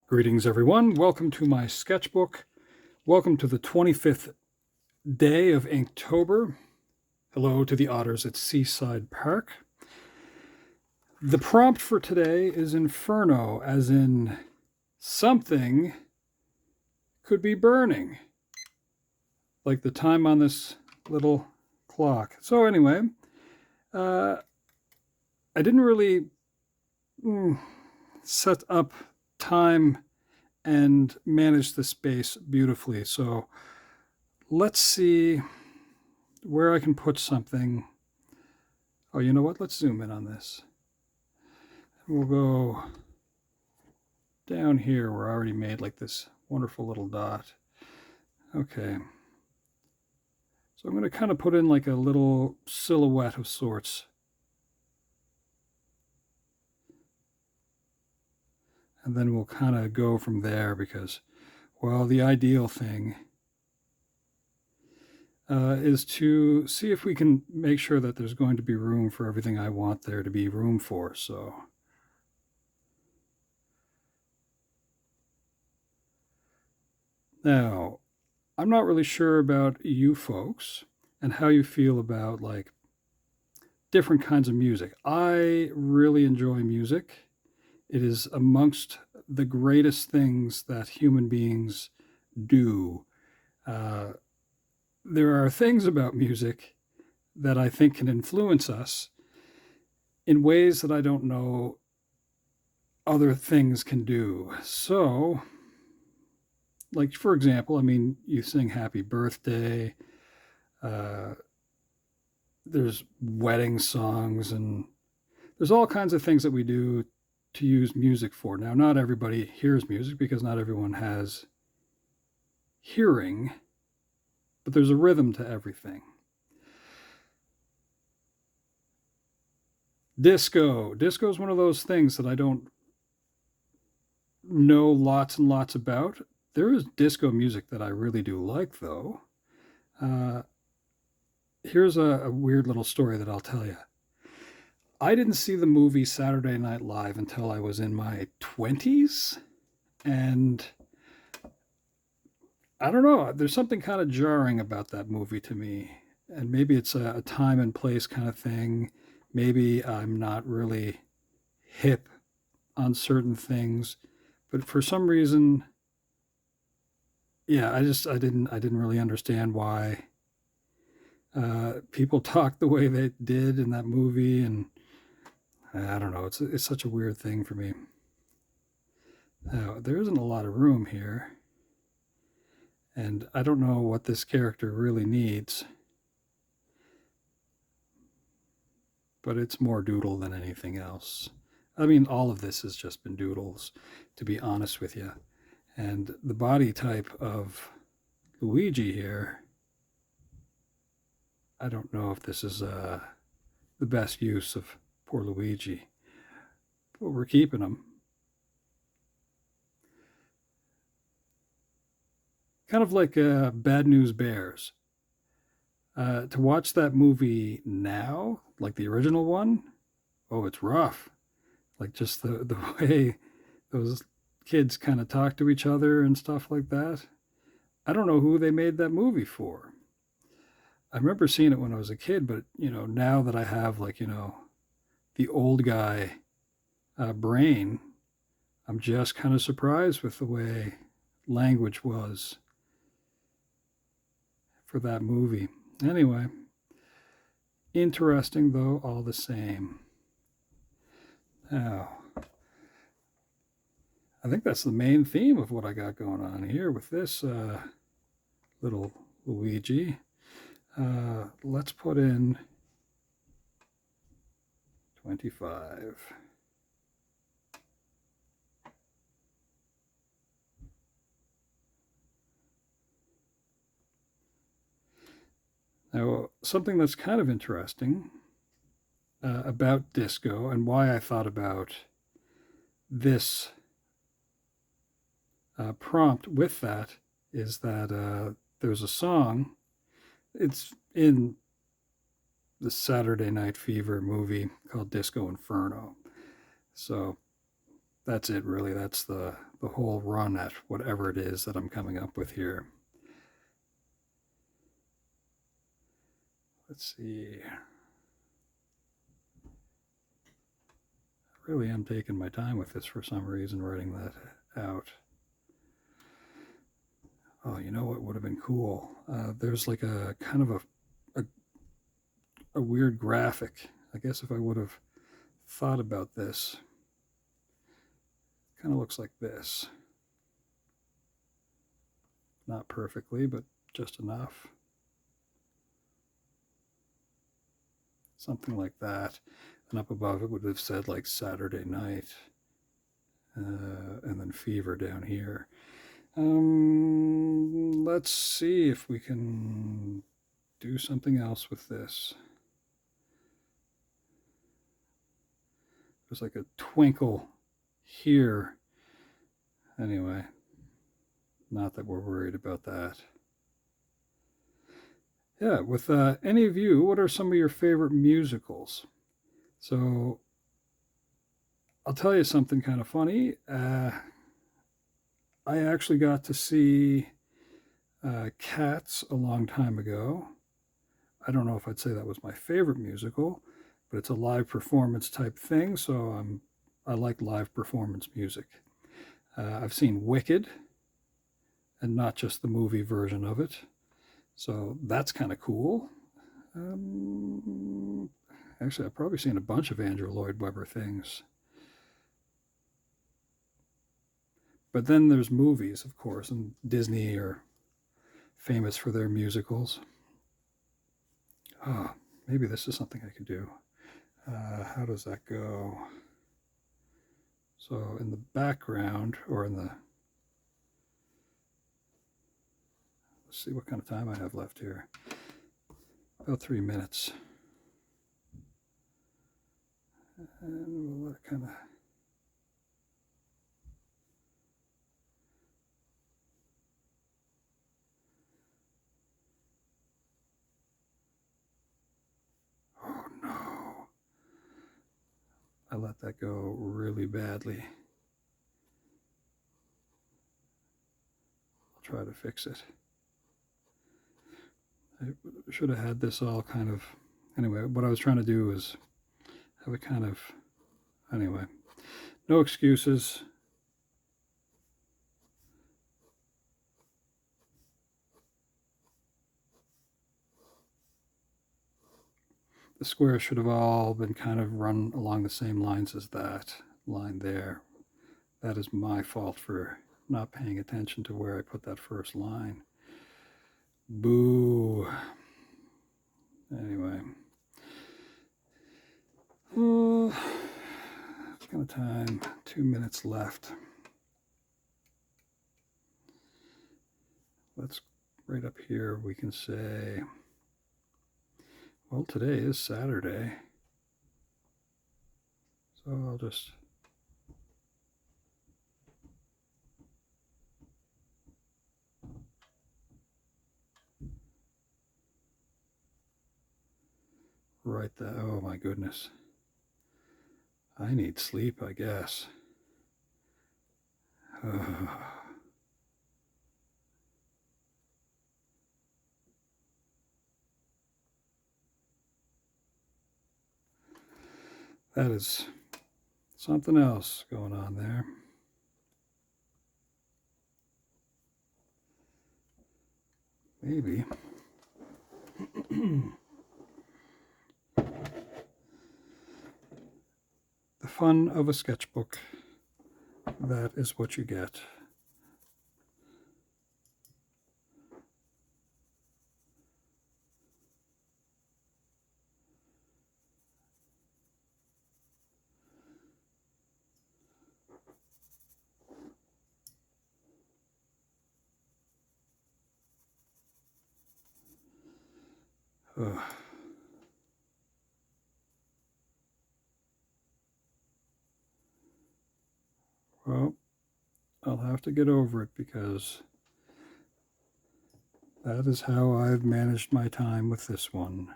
Greetings, everyone. Welcome to my sketchbook. Welcome to the 25th day of Inktober. Hello to the otters at Seaside Park. The prompt for today is Inferno, as in something could be burning, like the time on this little clock. So anyway, I didn't really set up time and manage the space beautifully. So let's see where I can put something. Oh, you know what? Let's zoom in on this. We'll go down here where I already made like this wonderful little dot. Okay. So I'm going to kind of put in like a little silhouette of sorts. And then we'll kind of go from there because, well, the ideal thing is to see if we can make sure that there's going to be room for everything I want there to be room for. So now, I'm not really sure about you folks and how you feel about like different kinds of music. I really enjoy music. It is amongst the greatest things that human beings do. There are things about music that I think can influence us in ways that I don't know other things can do. So, like, for example, I mean, you sing happy birthday, there's wedding songs, and there's all kinds of things that we do to use music for. Now, not everybody hears music because not everyone has hearing, but there's a rhythm to everything. Disco. Disco is one of those things that I don't know lots and lots about. There is disco music that I really do like, though. Uh, Here's a weird little story that I'll tell you. I didn't see the movie Saturday Night Live until I was in my 20s. And I don't know, there's something kind of jarring about that movie to me. And maybe it's a time and place kind of thing. Maybe I'm not really hip on certain things. But for some reason, yeah, I didn't really understand why people talked the way they did in that movie, and I don't know. It's such a weird thing for me. Now there isn't a lot of room here, and I don't know what this character really needs, but it's more doodle than anything else. I mean, all of this has just been doodles, to be honest with you. And the body type of Luigi here, I don't know if this is the best use of poor Luigi, but we're keeping him. Kind of like Bad News Bears. To watch that movie now, like the original one, oh, it's rough. Like just the way those kids kind of talk to each other and stuff like that. I don't know who they made that movie for. I remember seeing it when I was a kid, but now that I have like the old guy brain, I'm just kind of surprised with the way language was for that movie. Anyway, interesting though, all the same. Now, I think that's the main theme of what I got going on here with this little Luigi. Let's put in 25. Now, something that's kind of interesting about disco and why I thought about this prompt with that is that there's a song. It's in the Saturday Night Fever movie called Disco Inferno. So that's it, really. That's the whole run at whatever it is that I'm coming up with here. Let's see. I really am taking my time with this for some reason, writing that out. Oh, you know what would have been cool? There's like a kind of a weird graphic. I guess if I would have thought about this, kind of looks like this. Not perfectly, but just enough. Something like that. And up above it would have said like Saturday night. And then fever down here. Let's see if we can do something else with this. There's like a twinkle here. Anyway, not that we're worried about that. Yeah, with any of you, what are some of your favorite musicals? So I'll tell you something kind of funny. I actually got to see Cats a long time ago. I don't know if I'd say that was my favorite musical, but it's a live performance type thing, so I like live performance music. I've seen Wicked, and not just the movie version of it, so that's kind of cool. Actually, I've probably seen a bunch of Andrew Lloyd Webber things. But then there's movies, of course, and Disney are famous for their musicals. Oh, maybe this is something I could do. How does that go? So in the background, or in the... Let's see what kind of time I have left here. About 3 minutes. And we'll let it kind of... Oh no. I let that go really badly. I'll try to fix it. I should have had this all kind of... Anyway, what I was trying to do is have it kind of... Anyway, no excuses. The squares should have all been kind of run along the same lines as that line there. That is my fault for not paying attention to where I put that first line. Boo. Anyway. It's kind of time. 2 minutes left. Let's, right up here, we can say... Well, today is Saturday, so I'll just write that. Oh my goodness. I need sleep, I guess. That is something else going on there. Maybe. The fun of a sketchbook. That is what you get. Well, I'll have to get over it because that is how I've managed my time with this one.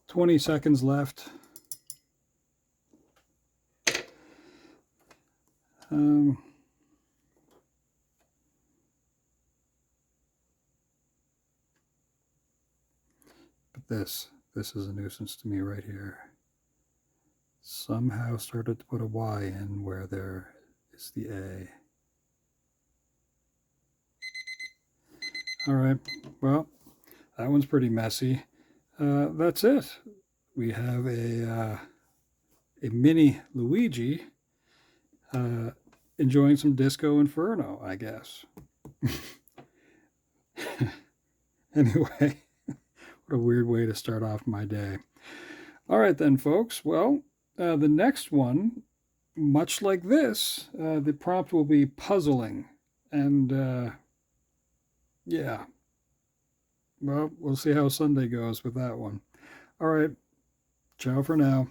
20 seconds left. Um, but this is a nuisance to me right here. Somehow started to put a Y in where there is the A. All right, well, that one's pretty messy. That's it. We have a mini Luigi uh, enjoying some Disco Inferno, I guess. Anyway, what a weird way to start off my day. All right, then, folks. Well, the next one, much like this, the prompt will be puzzling. And yeah, well, we'll see how Sunday goes with that one. All right, ciao for now.